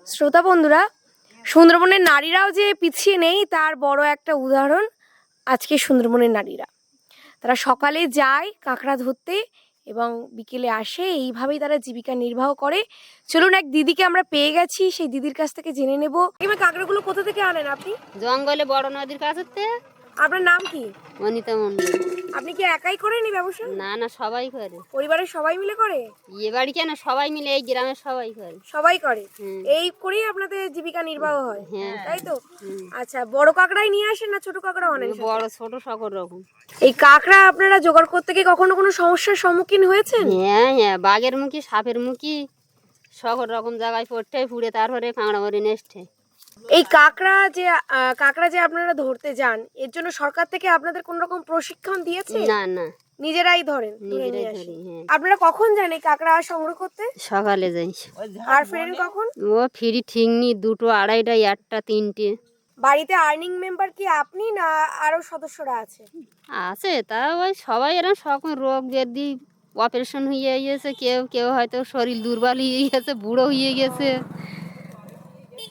শ্রোতা বন্ধুরা, সুন্দরবনের নারীরাও যে পিছিয়ে নেই তার বড় একটা উদাহরণ আজকে সুন্দরবনের নারীরা। তারা সকালে যায় কাঁকড়া ধরতে এবং বিকেলে আসে, এইভাবেই তারা জীবিকা নির্বাহ করে। চলুন, এক দিদিকে আমরা পেয়ে গেছি, সেই দিদির কাছ থেকে জেনে নেব এবার কাঁকড়াগুলো কোথা থেকে আনেন আপনি? জঙ্গলে বড় নদীর কাছে। আপনার নাম কি? অনিতা মন্ডল। আপনি কি একাই করেন এই ব্যবসা? না না, সবাই করে। পরিবারের সবাই মিলে করে? এ বাড়ি কেন, সবাই মিলে, এই গ্রামের সবাই করে। সবাই করে। হুম। এই করেই আপনাদের জীবিকা নির্বাহ হয়? হ্যাঁ। তাই তো। আচ্ছা, বড় কাঁকড়াই নিয়ে আসেন না ছোট কাঁকড়া অনেক? বড় ছোট সকল রকম। এই কাঁকড়া আপনারা জোগাড় করতে গিয়ে কখনো কোনো সমস্যার সম্মুখীন হয়েছেন? হ্যাঁ হ্যাঁ, বাঘের মুখী, সাপের মুখী, সকল রকম জায়গায় পড়তে পুড়ে তারপরে কাঁকড়া মরে নেসছে। এই কাঁকড়া যে আপনারা ধরতে যান, এর জন্য সরকার থেকে আপনাদের কোন রকম প্রশিক্ষণ দিয়েছে? না না, নিজেরাই ধরেন? নিজেরাই ধরি। হ্যাঁ, আপনারা কখন যান এই কাঁকড়া সংগ্রহ করতে? সকালে যাই। আর ফেরেন কখন? ও ফিরি ঠিক নি, 2টো 2:30টা 1টা 3টে। বাড়িতে আর্নিং মেম্বার কি আপনি না আরো সদস্যরা আছে? আছে, তা ওই সবাই এরকম সকল রোগ ব্যাধি, অপারেশন হয়ে গেছে, কেউ কেউ হয়তো শরীর দুর্বল হয়ে গেছে, বুড়ো হয়ে গেছে,